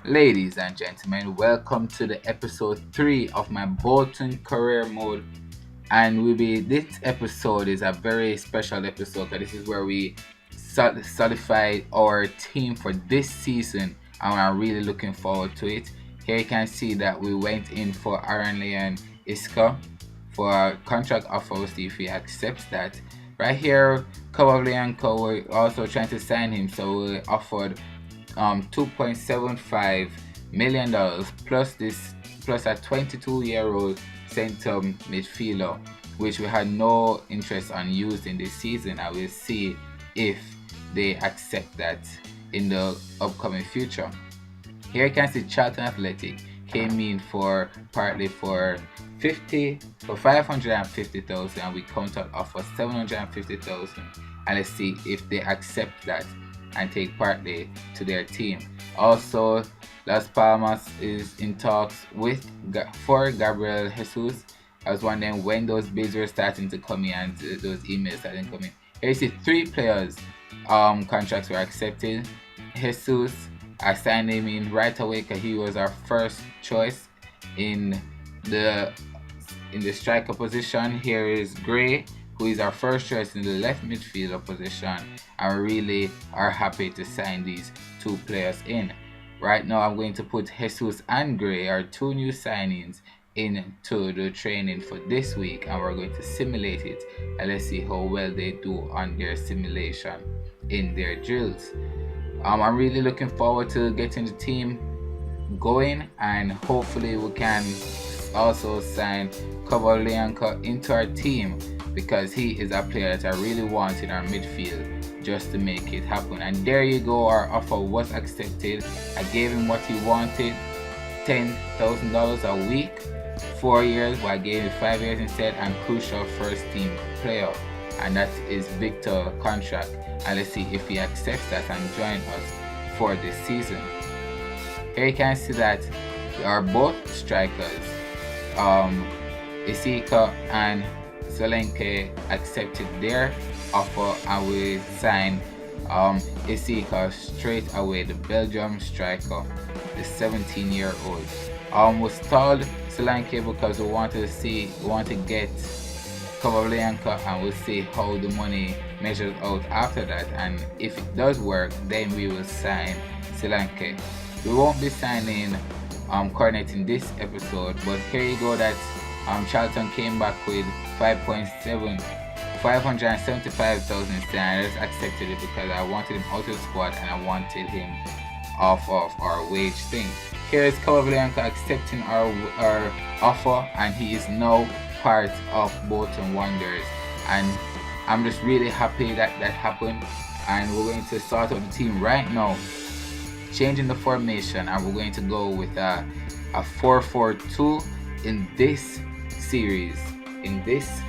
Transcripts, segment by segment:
Ladies and gentlemen, welcome to the episode 3 of my Bolton career mode. And this episode is a very special episode because this is where we solidify our team for this season, and I'm really looking forward to it. Here you can see that we went in for Aaron Leon Isco for a contract offer. We'll see if he accepts that. Right here, Kawhi and we're also trying to sign him, so we offered $2.75 million plus a 22-year-old center midfielder, which we had no interest on using this season. I will see if they accept that in the upcoming future. Here you can see Charlton Athletic came in for partly for 550,000, and we countered offer 750,000, and let's see if they accept that and take partly to their team. Also, Las Palmas is in talks for Gabriel Jesus. I was wondering when those bids were starting to come in and those emails starting to come in. Here you see 3 players contracts were accepted. Jesus, I signed him in right away because he was our first choice in the striker position. Here is Gray, who is our first choice in the left midfielder position, and we really are happy to sign these 2 players in. Right now I'm going to put Jesus and Gray, our 2 new signings, into the training for this week, and we're going to simulate it, and let's see how well they do on their simulation in their drills. I'm really looking forward to getting the team going, and hopefully we can also sign Kovalenko into our team, because he is a player that I really want in our midfield just to make it happen. And there you go, our offer was accepted. I gave him what he wanted, $10,000 a week, 4 years, but I gave him 5 years instead, and crucial first team player, and that is Victor contract. And let's see if he accepts that and join us for this season. Here you can see that they are both strikers. Isika and Solanke accepted their offer, and we signed Isika straight away, the Belgium striker, the 17-year-old. We stalled Solanke because we want to get Kovalenko, and we'll see how the money measures out after that, and if it does work, then we will sign Solanke. We won't be signing Cornet in this episode, but here you go that Charlton came back with 575,000 instead, and I just accepted it because I wanted him out of the squad and I wanted him off of our wage thing. Here is Kovalenko accepting our offer, and he is now part of Bolton Wanderers, and I'm just really happy that happened. And we're going to start out the team right now, changing the formation, and we're going to go with a 4-4-2 in this series, in this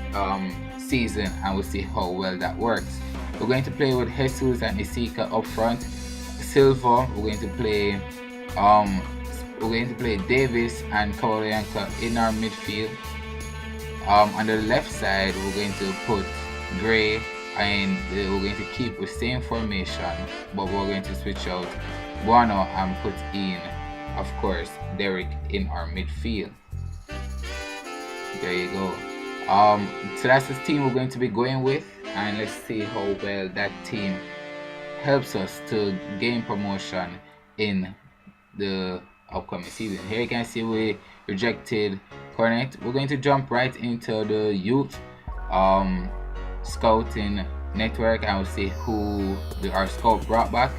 season, and we'll see how well that works. We're going to play with Jesus and Isika up front. Silva, we're going to play Davis and Kovalenko in our midfield. On the left side, we're going to put Gray, and we're going to keep the same formation, but we're going to switch out Guano and put in, of course, Derek in our midfield. There you go. So that's the team we're going to be going with, and let's see how well that team helps us to gain promotion in the upcoming season. Here you can see we rejected Cornet. We're going to jump right into the youth scouting network, and we'll see who our scout brought back.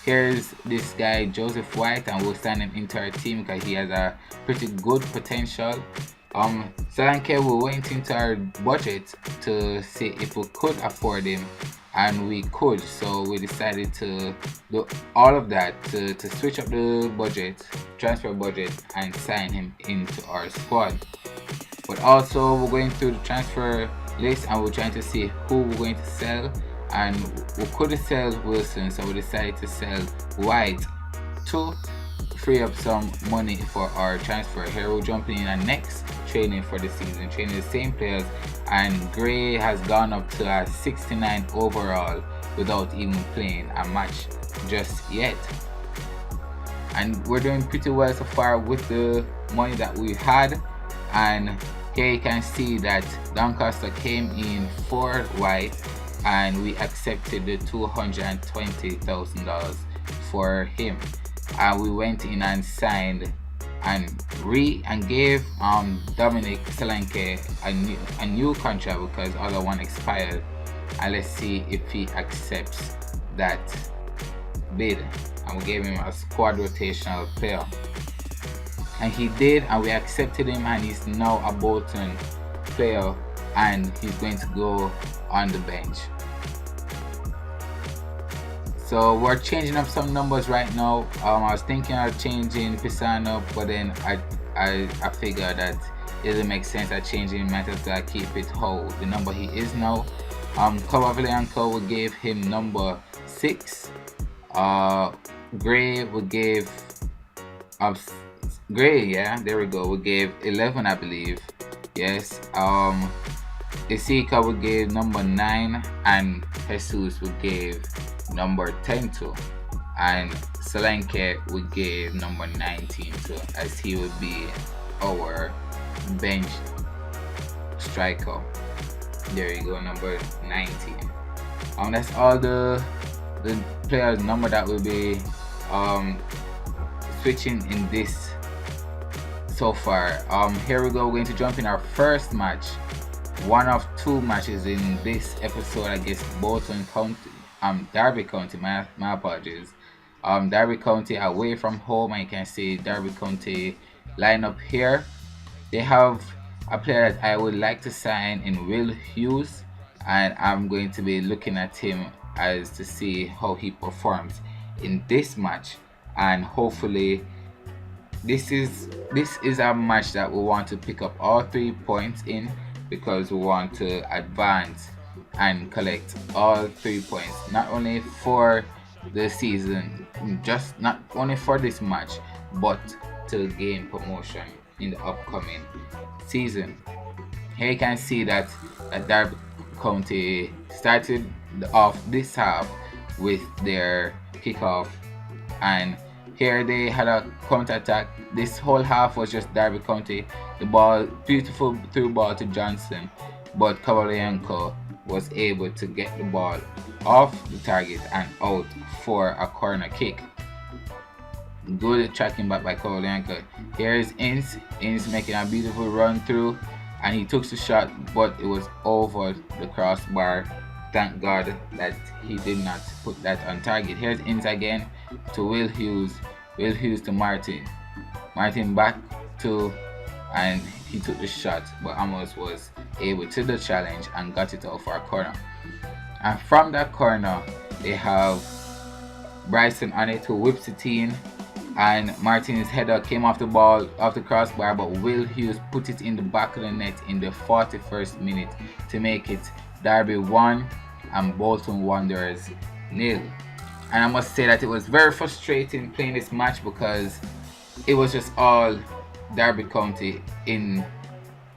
Here's this guy Joseph White, and we'll sign him into our team because he has a pretty good potential. Solanke, we went into our budget to see if we could afford him, and we could, so we decided to do all of that to switch up the transfer budget, and sign him into our squad. But also we're going through the transfer list, and we're trying to see who we're going to sell, and we could sell Wilson, so we decided to sell White to free up some money for our transfer. Here we're jumping in our next training for the season, training the same players, and Gray has gone up to a 69 overall without even playing a match just yet. and we're doing pretty well so far with the money that we had. And here you can see that Doncaster came in 4 white, and we accepted the $220,000 for him, and we went in and signed and gave Dominic Solanke a new contract because the other one expired, and let's see if he accepts that bid. And we gave him a squad rotational player, and he did, and we accepted him, and he's now a Bolton player, and he's going to go on the bench. So we're changing up some numbers right now. I was thinking of changing Pisano, but then I figured that it doesn't make sense at changing. Might as well keep it how the number he is now. Kovalenko will give him number 6. Gray will give Gray, yeah, there we go. We gave 11, I believe. Yes. Isika will give number 9, and Jesus will give number 10 to, and Solanke would give number 19 to, as he would be our bench striker. There you go, number 19. That's all the players' number that will be switching in this so far. Here we go. We're going to jump in our first match, one of 2 matches in this episode against Bolton County. Derby County, my apologies. Derby County away from home, and you can see Derby County line up here. They have a player that I would like to sign in Will Hughes, and I'm going to be looking at him as to see how he performs in this match, and hopefully this is a match that we want to pick up all 3 points in, because we want to advance and collect all 3 points, not only for the season, just not only for this match, but to gain promotion in the upcoming season. Here you can see that Derby County started off this half with their kickoff, and here they had a counter attack. This whole half was just Derby County. The ball, beautiful through ball to Johnson, but Kovalenko was able to get the ball off the target and out for a corner kick. Good tracking back by Kovalenko. Here is Ince making a beautiful run through, and he took the shot, but it was over the crossbar. Thank God that he did not put that on target. Here's Ince again to Will Hughes. Will Hughes to Martin. Martin back to, and he took the shot, but Amos was able to the challenge and got it out for a corner. And from that corner, they have Bryson on it who whips it in, and Martin's header came off the ball, off the crossbar, but Will Hughes put it in the back of the net in the 41st minute to make it Derby 1 and Bolton Wanderers 0. And I must say that it was very frustrating playing this match, because it was just all Derby County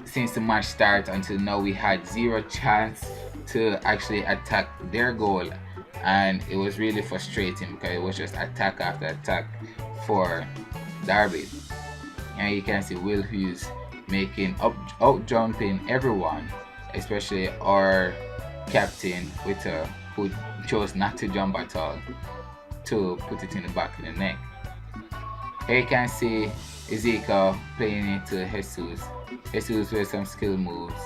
since the match started until now. We had 0 chance to actually attack their goal, and it was really frustrating because it was just attack after attack for Derby. And you can see Will Hughes out jumping everyone, especially our captain Witter, who chose not to jump at all to put it in the back of the net. Here you can see Ezekiel playing it to Jesus. Jesus with some skill moves,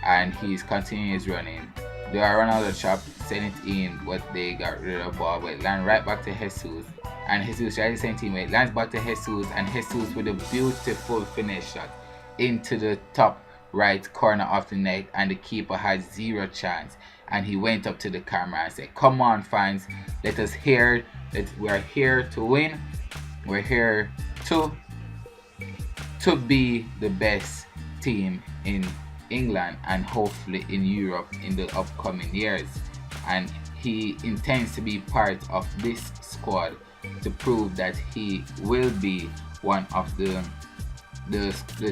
and he's continuing his running. They are run out of the chop, send it in, but they got rid of the ball, but it landed right back to Jesus. And Jesus tried the same teammate, lands back to Jesus, and Jesus with a beautiful finish shot into the top right corner of the net, and the keeper had 0 chance. And he went up to the camera and said, "Come on, fans, we're here to win. We're here to be the best team in England and hopefully in Europe in the upcoming years." And he intends to be part of this squad to prove that he will be one of the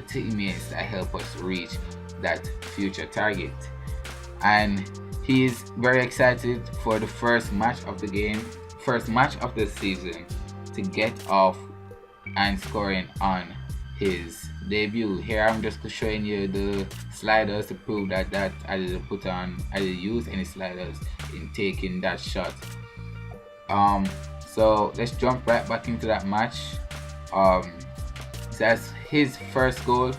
teammates that help us reach that future target. And he is very excited for the first match of the season to get off and scoring on his debut. Here I'm just showing you the sliders to prove that I didn't use any sliders in taking that shot. So let's jump right back into that match. So that's his first goal.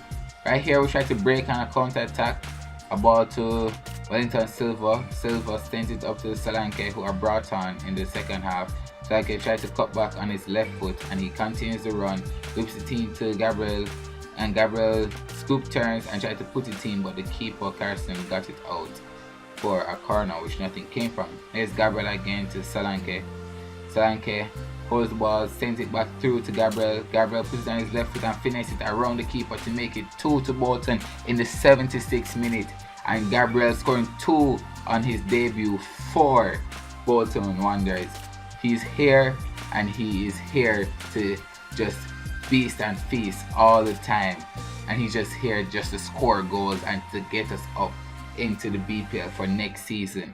Right here we try to break on a counter attack. A ball to Wellington Silva. Silva sends it up to Solanke, who are brought on in the second half. Solanke tries to cut back on his left foot and he continues to run. Whips the team to Gabriel, and Gabriel scoop turns and tries to put it in, but the keeper Carson got it out for a corner which nothing came from. Here's Gabriel again to Solanke. Solanke holds the ball, sends it back through to Gabriel. Gabriel puts it on his left foot and finishes it around the keeper to make it 2 to Bolton in the 76th minute. And Gabriel scoring 2 on his debut for Bolton Wanderers. He's here and he is here to just feast and feast all the time. And he's just here just to score goals and to get us up into the BPL for next season.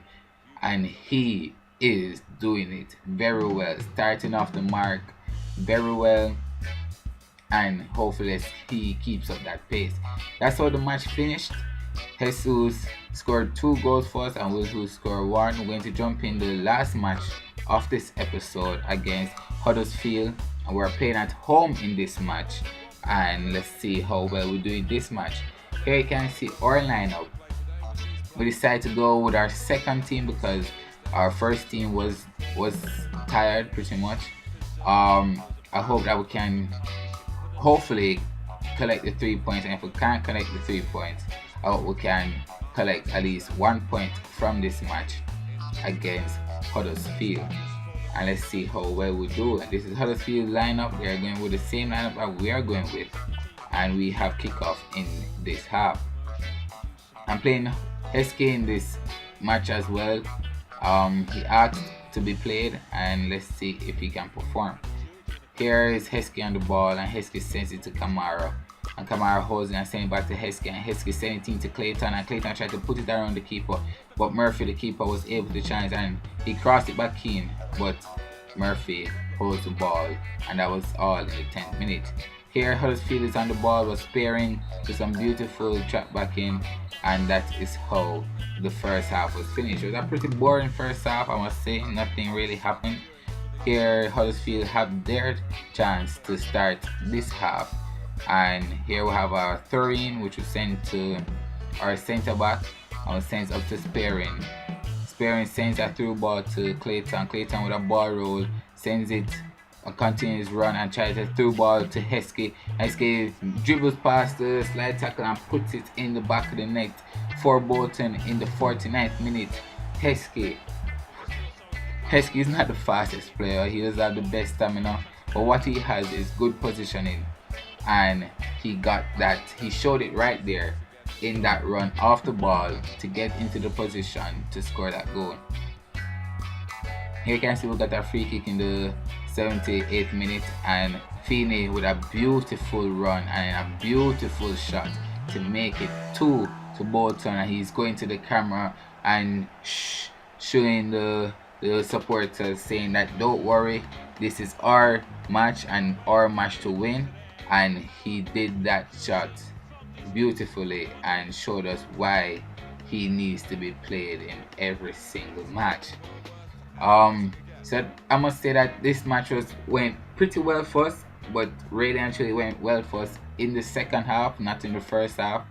And he is doing it very well, starting off the mark very well, and hopefully he keeps up that pace. That's how the match finished. Jesus scored 2 goals for us and Will scored 1. We're going to jump in the last match of this episode against Huddersfield, and we're playing at home in this match, and let's see how well we do in this match. Here you can see our lineup. We decided to go with our second team because our first team was tired pretty much. I hope that we can hopefully collect the 3 points, and if we can't collect the 3 points, I hope we can collect at least 1 point from this match against Huddersfield. And let's see how well we do. And this is Huddersfield lineup. They are going with the same lineup that we are going with, and we have kickoff in this half. I'm playing Heskey in this match as well. He asked to be played, and let's see if he can perform. Here is Heskey on the ball, and Heskey sends it to Kamara, and Kamara holds it and sends it back to Heskey, and Heskey sends it to Clayton, and Clayton tried to put it around the keeper, but Murphy, the keeper, was able to chance, and he crossed it back in, but Murphy holds the ball, and that was all in the 10th minute. Here Huddersfield is on the ball, was sparing to some beautiful trap back in, and that is how the first half was finished. It was a pretty boring first half, I must say. Nothing really happened. Here Huddersfield have their chance to start this half, and here we have our Thurin, which was sent to our centre back and was sent up to Sparing. Sparing sends a through ball to Clayton. Clayton with a ball roll sends it a continuous run and tries a through ball to Heskey. Heskey dribbles past the slide tackle and puts it in the back of the net for Bolton in the 49th minute. Heskey is not the fastest player, he doesn't have the best stamina, but what he has is good positioning, and he got that. He showed it right there in that run off the ball to get into the position to score that goal. Here you can see we got a free kick in the 78th minute, and Feeney with a beautiful run and a beautiful shot to make it 2 to Bolton, and he's going to the camera and showing the supporters, saying that don't worry, this is our match and our match to win. And he did that shot beautifully and showed us why he needs to be played in every single match. So I must say that this match went pretty well for us, but really actually went well for us in the second half, not in the first half,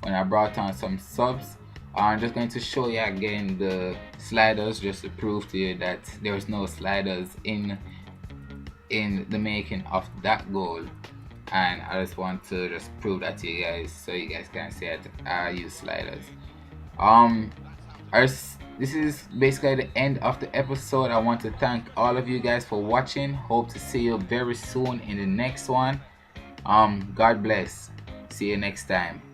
when I brought on some subs. I'm just going to show you again the sliders just to prove to you that there's no sliders in the making of that goal, and I just want to just prove that to you guys so you guys can see that I use sliders. This is basically the end of the episode. I want to thank all of you guys for watching. Hope to see you very soon in the next one. God bless. See you next time.